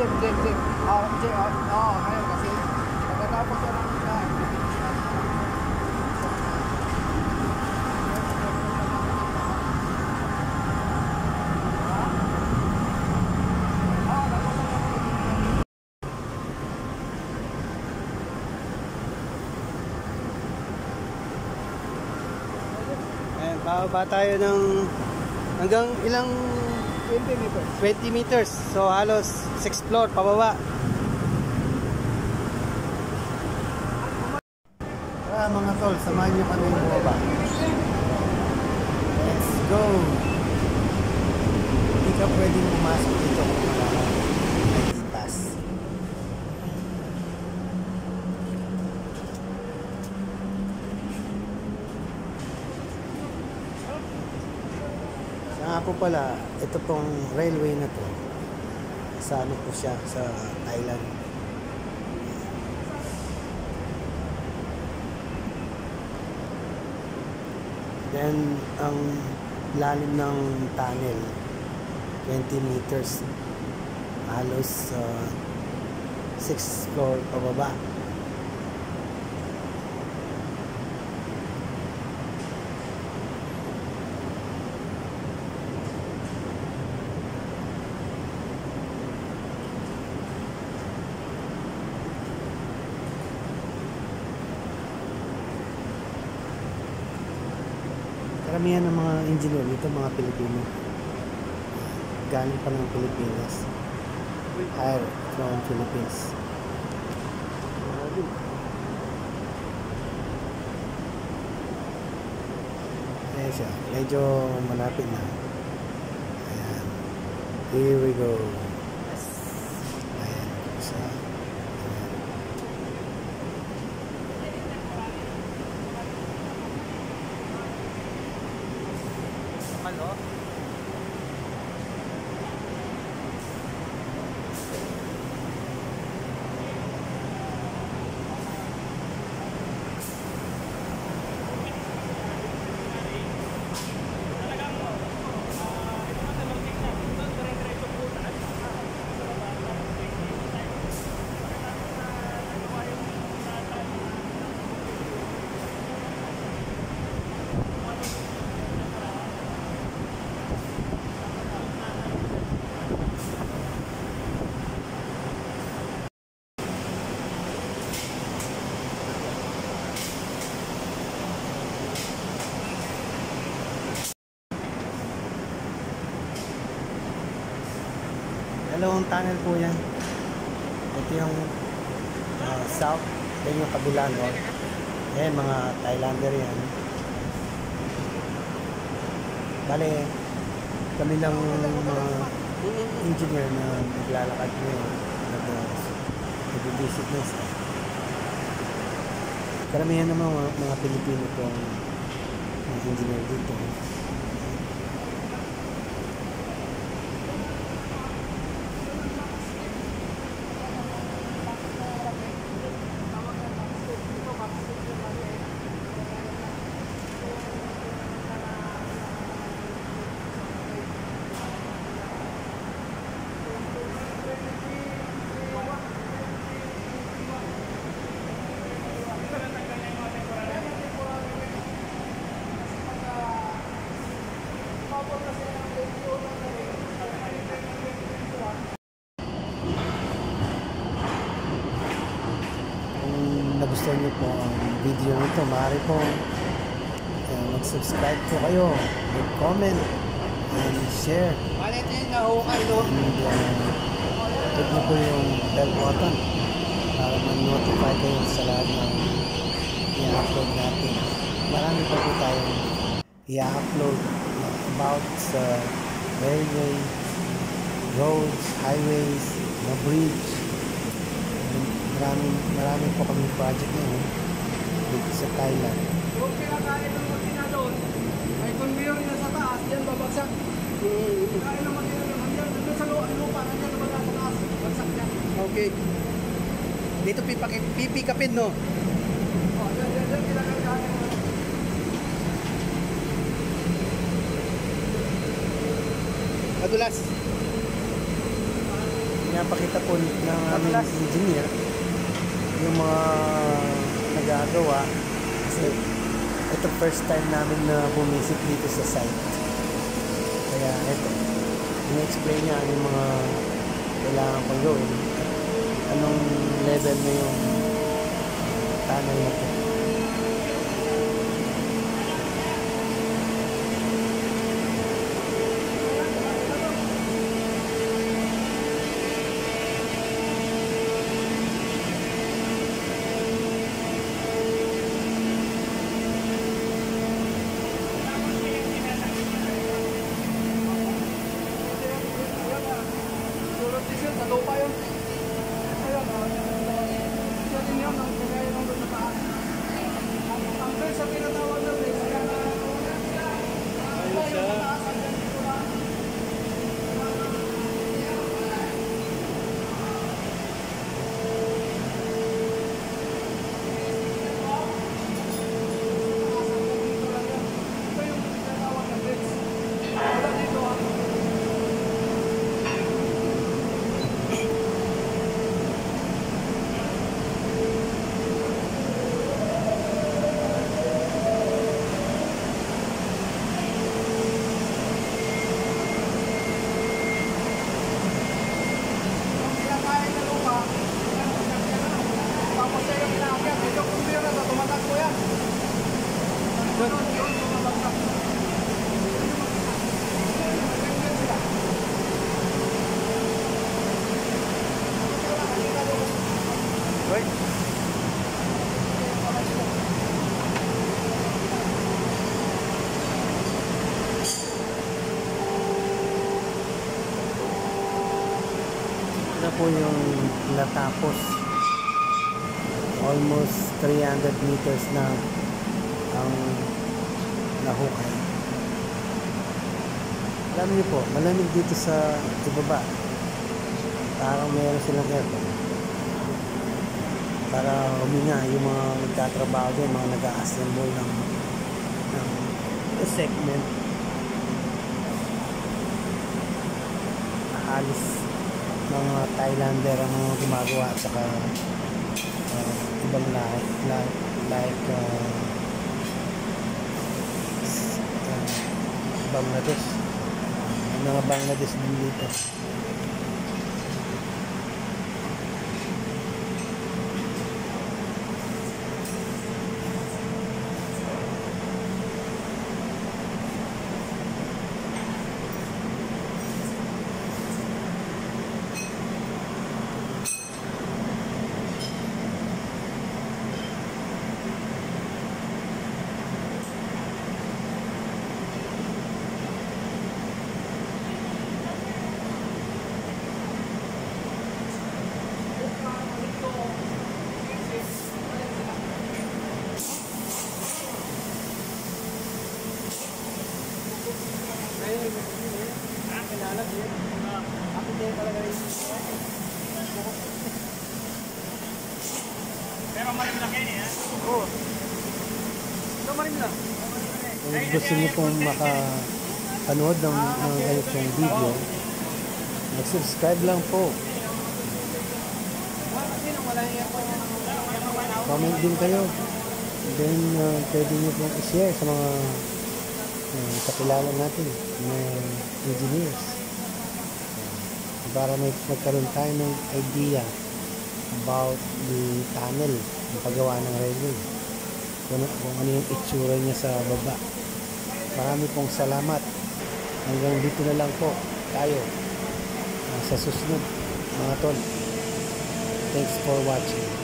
Jim. Ngayon kasi pagkatapos na lang siya. Bababa tayo ng hanggang ilang 20 meters. 20 meters. So halos 6th floor pababa. Tara mga tol, samahan nyo kami bumaba. Let's go. Hindi ka pwedeng pumasok dito kung wala ka nag-itas. Nga po pala, ito pong railway na to, sa ano po siya, sa Thailand. Then, ang lalim ng tunnel, 20 meters, halos 6th floor pababa. Karamihan ng mga engineer dito, mga Pilipino. Galing pa ng Pilipinas. Hired from Philippines. Ayan siya. Medyo malapit na. Ayan. Here we go. Ayan. Isa. Ano? Dalawang tunnel po yan. Ito yung south, then yung kabila north. Ayan, mga Thailander yan. Bale, kami lang mga engineer na naglalakad ngayon, nag-visit na sa karamihan ng mga Pilipino pong engineer dito. Nagustuhan niyo po ang video nito, maaari po mag-subscribe po kayo, mag-comment and share. Malit yung nahukan doon. And click niyo po yung bell button para ma-notify kayo sa lahat ng i-upload natin. Marami pa po tayong i-upload about sa railway, roads, highways, na bridge. Marami po kami project ngayon dito sa Thailand. Huwag kinakain ng makina doon. May conveyor na sa taas, yan babagsak. Kain ng makina doon. Hanggang sa lupa, hanggang sa taas. Bagsak yan. Okay. Dito pipikapin, no? Oh, yan kinakain. Madulas. pinapakita po ng aming engineer yung mga nagagawa kasi ito first time namin na bumisit dito sa site. Kaya ito, in-explain niya yung mga kailangan pang gawin, anong level na yung tunnel na ito. Na po yung natapos, almost 300 meters na ang nahukay. Alam niyo po, malamig dito sa ibaba, parang meron silang aircon para huminga yung mga nagtatrabaho din, mga nag-a-assemble ng segment. Halos mga Thailander ang mga gumagawa at saka ibang like Bangladesh. Mga Bangladesh din dito. Pero marim lang yan eh. Oo. Ito marim lang. Kung gusto niyo pong makapanood ng ganitong video, mag-subscribe lang po. Comment din kayo. Then, pwede niyo pong i-share sa mga kakilala natin, mga engineers. Para magkaroon tayo ng idea about the tunnel, ang paggawa ng railway. Kung ano yung itsura niya sa baba. Marami pong salamat. Hanggang dito na lang po tayo sa susunod mga tol. Thanks for watching.